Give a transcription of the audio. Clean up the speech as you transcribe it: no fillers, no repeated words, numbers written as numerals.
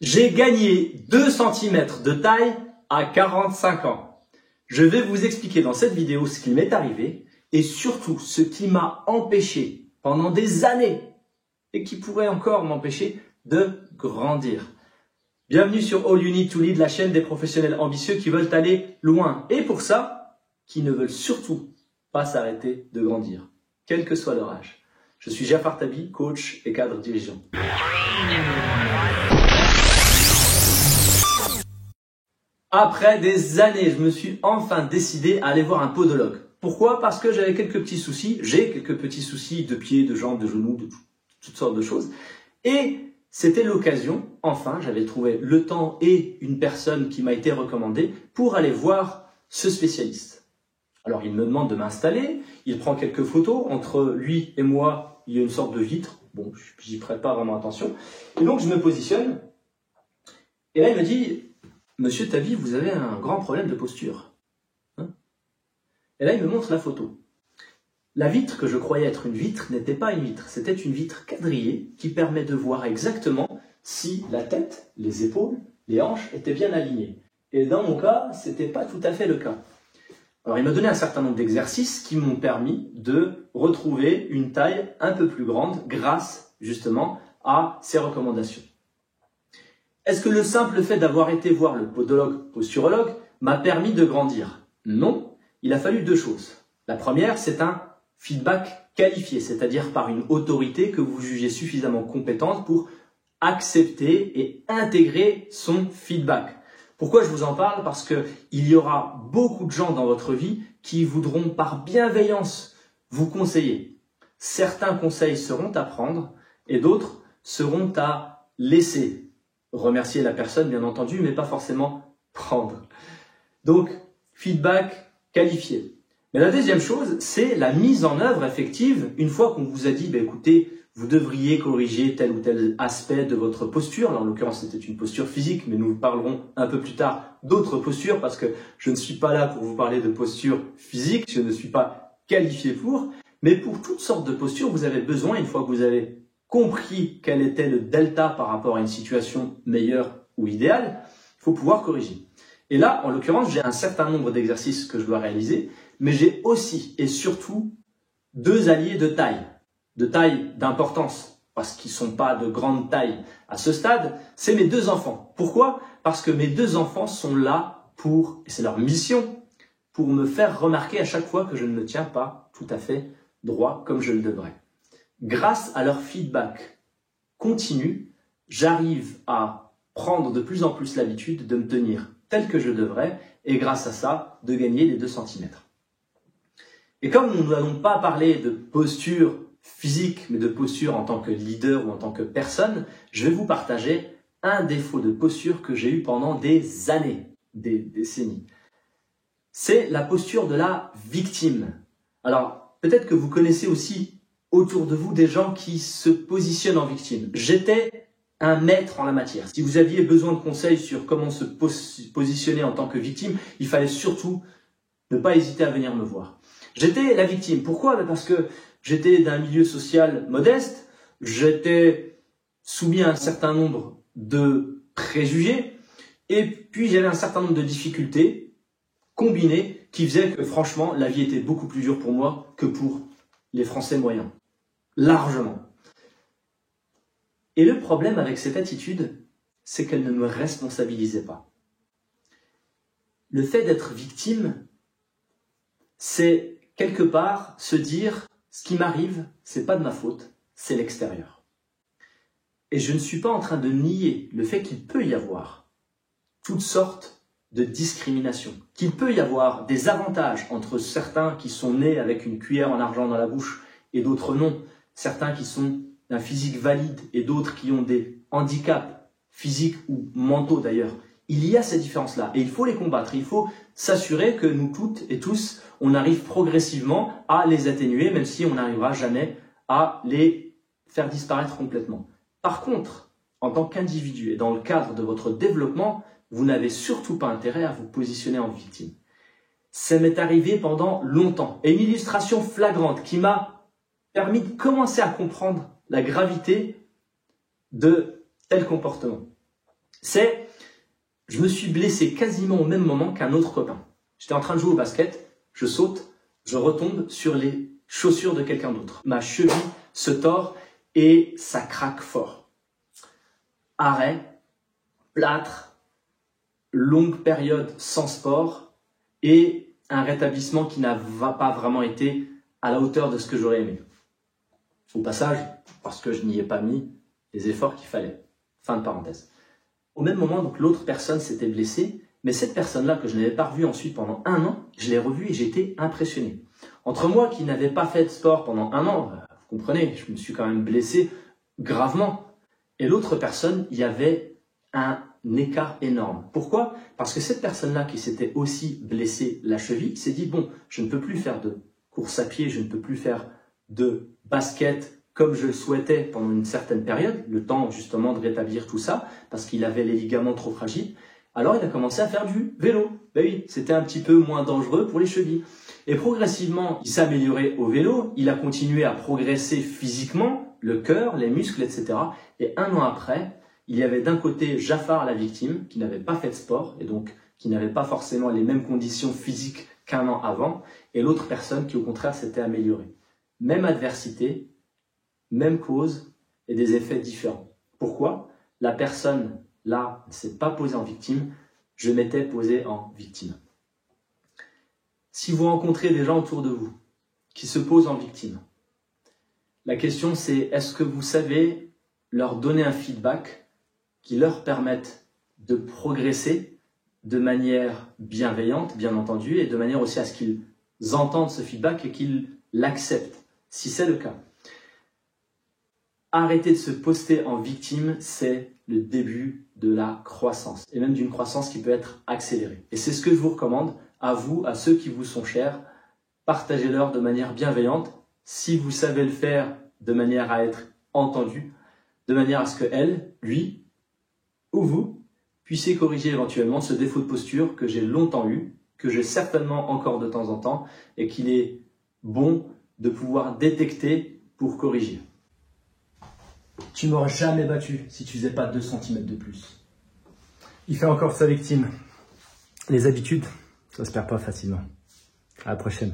J'ai gagné 2 cm de taille à 45 ans. Je vais vous expliquer dans cette vidéo ce qui m'est arrivé et surtout ce qui m'a empêché pendant des années et qui pourrait encore m'empêcher de grandir. Bienvenue sur All You Need to Lead, la chaîne des professionnels ambitieux qui veulent aller loin et pour ça, qui ne veulent surtout pas s'arrêter de grandir, quel que soit leur âge. Je suis Jafar Tabi, coach et cadre dirigeant. Après des années, je me suis enfin décidé à aller voir un podologue. Pourquoi? Parce que j'avais quelques petits soucis. J'ai quelques petits soucis de pieds, de jambes, de genoux, de toutes sortes de choses. Et c'était l'occasion, enfin, j'avais trouvé le temps et une personne qui m'a été recommandée pour aller voir ce spécialiste. Alors, il me demande de m'installer, il prend quelques photos. Entre lui et moi, il y a une sorte de vitre. Bon, j'y prête pas vraiment attention. Et donc, je me positionne. Et là, il me dit... Monsieur Tabi, vous avez un grand problème de posture. Et là, il me montre la photo. La vitre que je croyais être une vitre n'était pas une vitre. C'était une vitre quadrillée qui permet de voir exactement si la tête, les épaules, les hanches étaient bien alignées. Et dans mon cas, ce n'était pas tout à fait le cas. Alors, il m'a donné un certain nombre d'exercices qui m'ont permis de retrouver une taille un peu plus grande grâce, justement, à ces recommandations. Est-ce que le simple fait d'avoir été voir le podologue, posturologue, m'a permis de grandir? Non, il a fallu 2 choses. La première, c'est un feedback qualifié, c'est-à-dire par une autorité que vous jugez suffisamment compétente pour accepter et intégrer son feedback. Pourquoi je vous en parle? Parce qu'il y aura beaucoup de gens dans votre vie qui voudront par bienveillance vous conseiller. Certains conseils seront à prendre et d'autres seront à laisser. Remercier la personne, bien entendu, mais pas forcément prendre. Donc, feedback qualifié. Mais la deuxième chose, c'est la mise en œuvre effective. Une fois qu'on vous a dit, écoutez, vous devriez corriger tel ou tel aspect de votre posture. Là, en l'occurrence, c'était une posture physique, mais nous parlerons un peu plus tard d'autres postures parce que je ne suis pas là pour vous parler de posture physique. Je ne suis pas qualifié pour. Mais pour toutes sortes de postures, vous avez besoin, une fois que vous avez compris quel était le delta par rapport à une situation meilleure ou idéale, il faut pouvoir corriger. Et là, en l'occurrence, j'ai un certain nombre d'exercices que je dois réaliser, mais j'ai aussi et surtout 2 alliés de taille d'importance, parce qu'ils ne sont pas de grande taille à ce stade, c'est mes 2 enfants. Pourquoi? Parce que mes 2 enfants sont là pour, et c'est leur mission, pour me faire remarquer à chaque fois que je ne me tiens pas tout à fait droit comme je le devrais. Grâce à leur feedback continu, j'arrive à prendre de plus en plus l'habitude de me tenir tel que je devrais et grâce à ça, de gagner les 2 cm. Et comme nous n'allons pas parler de posture physique, mais de posture en tant que leader ou en tant que personne, je vais vous partager un défaut de posture que j'ai eu pendant des années, des décennies. C'est la posture de la victime. Alors, peut-être que vous connaissez aussi autour de vous des gens qui se positionnent en victime. J'étais un maître en la matière. Si vous aviez besoin de conseils sur comment se positionner en tant que victime, il fallait surtout ne pas hésiter à venir me voir. J'étais la victime. Pourquoi? Parce que j'étais d'un milieu social modeste, j'étais soumis à un certain nombre de préjugés, et puis j'avais un certain nombre de difficultés combinées qui faisaient que franchement, la vie était beaucoup plus dure pour moi que pour les Français moyens. Largement. Et le problème avec cette attitude, c'est qu'elle ne me responsabilisait pas. Le fait d'être victime, c'est quelque part se dire ce qui m'arrive, c'est pas de ma faute, c'est l'extérieur. Et je ne suis pas en train de nier le fait qu'il peut y avoir toutes sortes de discrimination, qu'il peut y avoir des avantages entre certains qui sont nés avec une cuillère en argent dans la bouche et d'autres non, certains qui sont d'un physique valide et d'autres qui ont des handicaps physiques ou mentaux d'ailleurs. Il y a ces différences-là et il faut les combattre. Il faut s'assurer que nous toutes et tous, on arrive progressivement à les atténuer, même si on n'arrivera jamais à les faire disparaître complètement. Par contre, en tant qu'individu et dans le cadre de votre développement, vous n'avez surtout pas intérêt à vous positionner en victime. Ça m'est arrivé pendant longtemps. Et une illustration flagrante qui m'a permis de commencer à comprendre la gravité de tel comportement. je me suis blessé quasiment au même moment qu'un autre copain. J'étais en train de jouer au basket, je saute, je retombe sur les chaussures de quelqu'un d'autre. Ma cheville se tord et ça craque fort. Arrêt, plâtre, longue période sans sport et un rétablissement qui n'a pas vraiment été à la hauteur de ce que j'aurais aimé. Au passage, parce que je n'y ai pas mis les efforts qu'il fallait. Fin de parenthèse. Au même moment, donc l'autre personne s'était blessée, mais cette personne-là que je n'avais pas revue ensuite pendant 1 an, je l'ai revue et j'étais impressionné. Entre moi qui n'avais pas fait de sport pendant 1 an, vous comprenez, je me suis quand même blessé gravement. Et l'autre personne, il y avait un écart énorme. Pourquoi? Parce que cette personne-là qui s'était aussi blessée la cheville s'est dit, bon, je ne peux plus faire de course à pied, je ne peux plus faire de basket comme je le souhaitais pendant une certaine période, le temps justement de rétablir tout ça, parce qu'il avait les ligaments trop fragiles. Alors il a commencé à faire du vélo. Ben oui, c'était un petit peu moins dangereux pour les chevilles. Et progressivement, il s'est amélioré au vélo, il a continué à progresser physiquement, le cœur, les muscles, etc. Et 1 an après, il y avait d'un côté Jafar, la victime, qui n'avait pas fait de sport, et donc qui n'avait pas forcément les mêmes conditions physiques qu'1 an avant, et l'autre personne qui au contraire s'était améliorée. Même adversité, même cause, et des effets différents. Pourquoi? La personne là ne s'est pas posée en victime, je m'étais posé en victime. Si vous rencontrez des gens autour de vous qui se posent en victime, la question c'est, est-ce que vous savez leur donner un feedback qui leur permette de progresser de manière bienveillante, bien entendu, et de manière aussi à ce qu'ils entendent ce feedback et qu'ils l'acceptent, si c'est le cas. Arrêter de se poster en victime, c'est le début de la croissance, et même d'une croissance qui peut être accélérée. Et c'est ce que je vous recommande à vous, à ceux qui vous sont chers. Partagez-leur de manière bienveillante, si vous savez le faire de manière à être entendu, de manière à ce que elle, lui ou vous puissiez corriger éventuellement ce défaut de posture que j'ai longtemps eu, que j'ai certainement encore de temps en temps, et qu'il est bon de pouvoir détecter pour corriger. Tu m'aurais jamais battu si tu faisais pas 2 cm de plus. Il fait encore sa victime. Les habitudes, ça se perd pas facilement. À la prochaine.